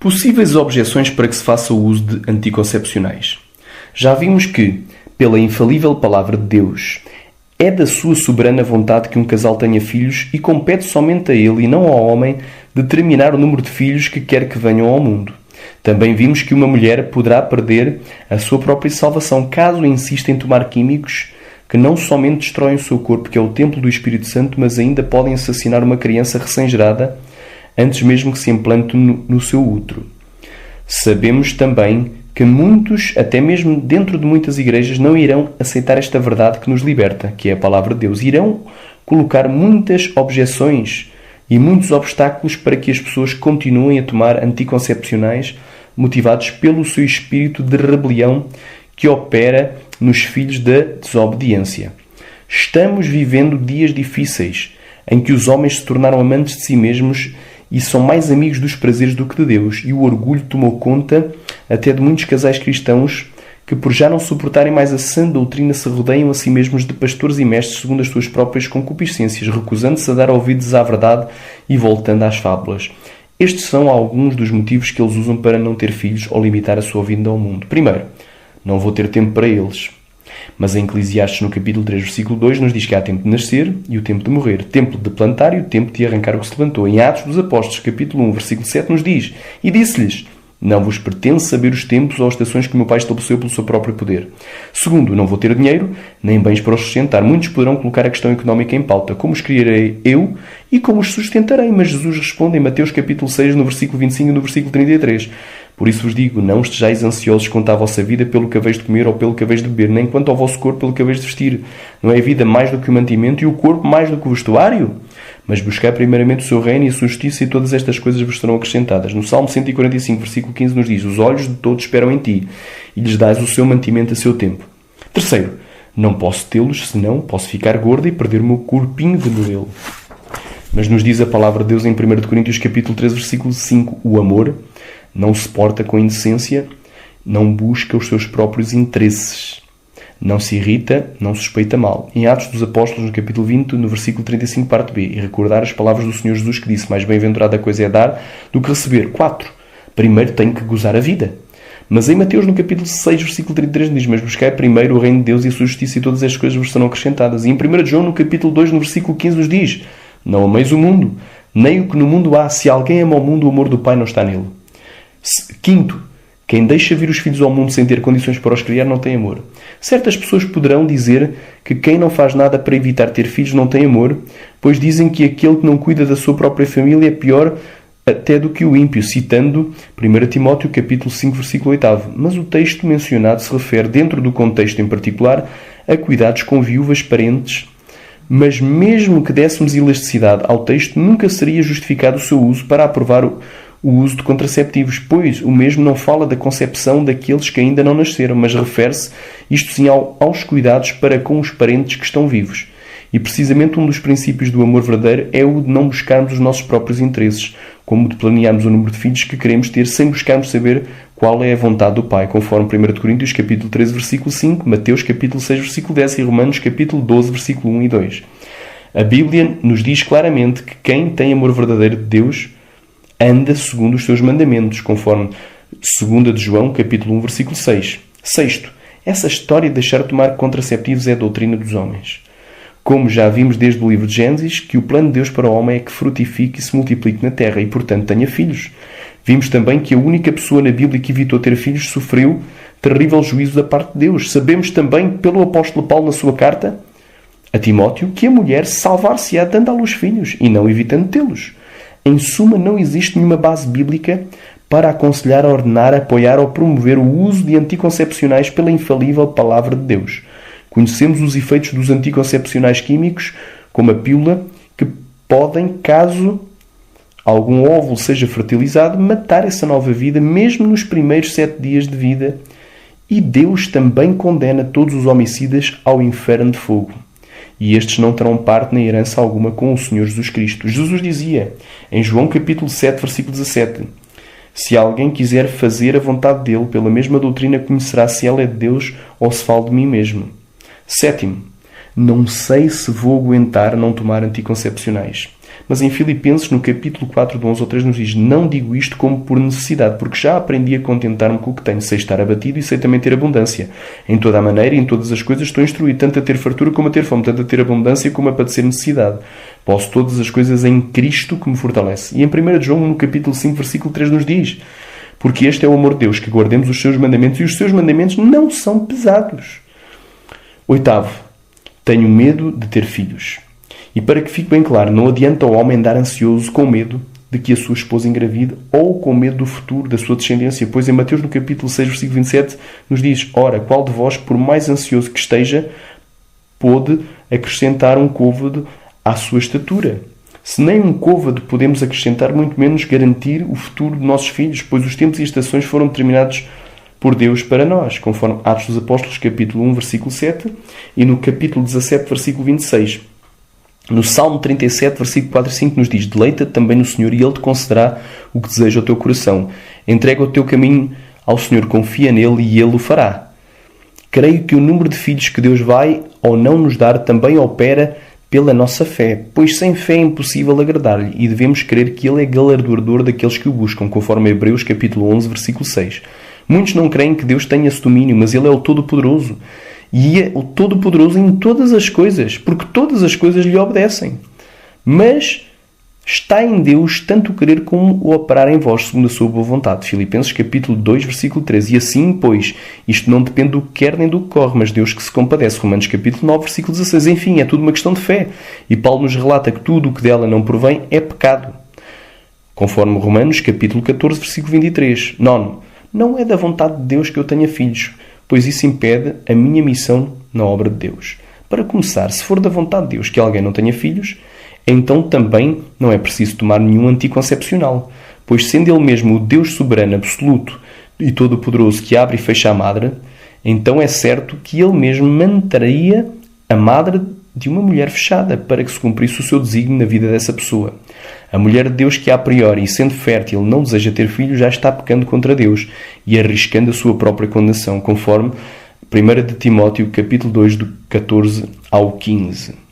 Possíveis objeções para que se faça o uso de anticoncepcionais. Já vimos que, pela infalível palavra de Deus, é da sua soberana vontade que um casal tenha filhos e compete somente a ele e não ao homem determinar o número de filhos que quer que venham ao mundo. Também vimos que uma mulher poderá perder a sua própria salvação caso insista em tomar químicos que não somente destroem o seu corpo, que é o templo do Espírito Santo, mas ainda podem assassinar uma criança recém-gerada antes mesmo que se implante no seu útero. Sabemos também que muitos, até mesmo dentro de muitas igrejas, não irão aceitar esta verdade que nos liberta, que é a palavra de Deus. Irão colocar muitas objeções e muitos obstáculos para que as pessoas continuem a tomar anticoncepcionais motivados pelo seu espírito de rebelião que opera nos filhos da desobediência. Estamos vivendo dias difíceis em que os homens se tornaram amantes de si mesmos e são mais amigos dos prazeres do que de Deus, e o orgulho tomou conta até de muitos casais cristãos que, por já não suportarem mais a sã doutrina, se rodeiam a si mesmos de pastores e mestres segundo as suas próprias concupiscências, recusando-se a dar ouvidos à verdade e voltando às fábulas. Estes são alguns dos motivos que eles usam para não ter filhos ou limitar a sua vinda ao mundo. Primeiro, não vou ter tempo para eles. Mas em Eclesiastes, no capítulo 3, versículo 2, nos diz que há tempo de nascer e o tempo de morrer, tempo de plantar e o tempo de arrancar o que se levantou. Em Atos dos Apóstolos, capítulo 1, versículo 7, nos diz: E disse-lhes: Não vos pertence saber os tempos ou as estações que o meu Pai estabeleceu pelo seu próprio poder. Segundo, não vou ter dinheiro, nem bens para os sustentar. Muitos poderão colocar a questão económica em pauta. Como os criarei eu e como os sustentarei? Mas Jesus responde em Mateus capítulo 6, no versículo 25 e no versículo 33. Por isso vos digo, não estejais ansiosos quanto à vossa vida pelo que haveis de comer ou pelo que haveis de beber, nem quanto ao vosso corpo pelo que haveis de vestir. Não é a vida mais do que o mantimento e o corpo mais do que o vestuário? Mas buscai primeiramente o seu reino e a sua justiça e todas estas coisas vos serão acrescentadas. No Salmo 145, versículo 15 nos diz: Os olhos de todos esperam em ti e lhes dás o seu mantimento a seu tempo. Terceiro, não posso tê-los, senão posso ficar gordo e perder o meu corpinho de modelo. Mas nos diz a palavra de Deus em 1 Coríntios capítulo 13, versículo 5, o amor não se porta com indecência, não busca os seus próprios interesses, não se irrita, não suspeita mal. Em Atos dos Apóstolos, no capítulo 20, no versículo 35, parte B, e recordar as palavras do Senhor Jesus que disse: Mais bem-aventurada a coisa é dar do que receber. 4. Primeiro tem que gozar a vida. Mas em Mateus, no capítulo 6, versículo 33, diz: Mas buscai primeiro o reino de Deus e a sua justiça e todas estas coisas vos serão acrescentadas. E em 1 João, no capítulo 2, no versículo 15, nos diz: Não ameis o mundo, nem o que no mundo há. Se alguém ama o mundo, o amor do Pai não está nele. Quinto, quem deixa vir os filhos ao mundo sem ter condições para os criar não tem amor. Certas pessoas poderão dizer que quem não faz nada para evitar ter filhos não tem amor, pois dizem que aquele que não cuida da sua própria família é pior até do que o ímpio, citando 1 Timóteo capítulo 5, versículo 8. Mas o texto mencionado se refere, dentro do contexto em particular, a cuidados com viúvas, parentes. Mas mesmo que dessemos elasticidade ao texto, nunca seria justificado o seu uso para aprovar o uso de contraceptivos, pois o mesmo não fala da concepção daqueles que ainda não nasceram, mas refere-se, isto sim, aos cuidados para com os parentes que estão vivos. E precisamente um dos princípios do amor verdadeiro é o de não buscarmos os nossos próprios interesses, como de planearmos o número de filhos que queremos ter sem buscarmos saber qual é a vontade do Pai, conforme 1 Coríntios capítulo 13, versículo 5, Mateus capítulo 6, versículo 10 e Romanos capítulo 12, versículo 1 e 2. A Bíblia nos diz claramente que quem tem amor verdadeiro de Deus anda segundo os seus mandamentos, conforme 2 de João, capítulo 1, versículo 6. Sexto, essa história de deixar de tomar contraceptivos é a doutrina dos homens. Como já vimos desde o livro de Gênesis, que o plano de Deus para o homem é que frutifique e se multiplique na terra e, portanto, tenha filhos. Vimos também que a única pessoa na Bíblia que evitou ter filhos sofreu terrível juízo da parte de Deus. Sabemos também, pelo apóstolo Paulo na sua carta a Timóteo, que a mulher salvar-se-á dando à luz filhos e não evitando tê-los. Em suma, não existe nenhuma base bíblica para aconselhar, ordenar, apoiar ou promover o uso de anticoncepcionais pela infalível palavra de Deus. Conhecemos os efeitos dos anticoncepcionais químicos, como a pílula, que podem, caso algum óvulo seja fertilizado, matar essa nova vida mesmo nos primeiros 7 dias de vida. E Deus também condena todos os homicidas ao inferno de fogo. E estes não terão parte nem herança alguma com o Senhor Jesus Cristo. Jesus dizia, em João capítulo 7, versículo 17, se alguém quiser fazer a vontade dele, pela mesma doutrina conhecerá se ela é de Deus ou se falo de mim mesmo. Sétimo, não sei se vou aguentar não tomar anticoncepcionais. Mas em Filipenses, no capítulo 4, do 11 ao 3, nos diz: não digo isto como por necessidade, porque já aprendi a contentar-me com o que tenho. Sei estar abatido e sei também ter abundância. Em toda a maneira e em todas as coisas estou instruído, tanto a ter fartura como a ter fome, tanto a ter abundância como a padecer necessidade. Posso todas as coisas em Cristo que me fortalece. E em 1 João, no capítulo 5, versículo 3, nos diz: porque este é o amor de Deus, que guardemos os seus mandamentos, e os seus mandamentos não são pesados. 8º, tenho medo de ter filhos. E para que fique bem claro, não adianta ao homem andar ansioso com medo de que a sua esposa engravide ou com medo do futuro da sua descendência, pois em Mateus, no capítulo 6, versículo 27, nos diz: ora, qual de vós, por mais ansioso que esteja, pôde acrescentar um côvado à sua estatura? Se nem um côvado podemos acrescentar, muito menos garantir o futuro de nossos filhos, pois os tempos e estações foram determinados por Deus para nós, conforme Atos dos Apóstolos, capítulo 1, versículo 7, e no capítulo 17, versículo 26. No Salmo 37, versículo 4 e 5, nos diz: deleita-te também no Senhor e Ele te concederá o que deseja o teu coração. Entrega o teu caminho ao Senhor, confia nele e Ele o fará. Creio que o número de filhos que Deus vai ou não nos dar também opera pela nossa fé, pois sem fé é impossível agradar-lhe, e devemos crer que Ele é galardoador daqueles que o buscam, conforme Hebreus capítulo 11, versículo 6. Muitos não creem que Deus tenha esse domínio, mas Ele é o Todo-Poderoso. E é o Todo-Poderoso em todas as coisas, porque todas as coisas lhe obedecem. Mas está em Deus tanto o querer como o operar em vós, segundo a sua boa vontade. Filipenses capítulo 2, versículo 13. E assim, pois, isto não depende do que quer nem do que corre, mas Deus que se compadece. Romanos capítulo 9, versículo 16. Enfim, é tudo uma questão de fé. E Paulo nos relata que tudo o que dela não provém é pecado. Conforme Romanos capítulo 14, versículo 23. 9. Não é da vontade de Deus que eu tenha filhos, pois isso impede a minha missão na obra de Deus. Para começar, se for da vontade de Deus que alguém não tenha filhos, então também não é preciso tomar nenhum anticoncepcional, pois sendo Ele mesmo o Deus soberano, absoluto e todo-poderoso que abre e fecha a madre, então é certo que Ele mesmo manteria a madre de uma mulher fechada para que se cumprisse o seu desígnio na vida dessa pessoa. A mulher de Deus que a priori, sendo fértil, não deseja ter filhos, já está pecando contra Deus e arriscando a sua própria condenação, conforme 1 de Timóteo, capítulo 2, do 14 ao 15.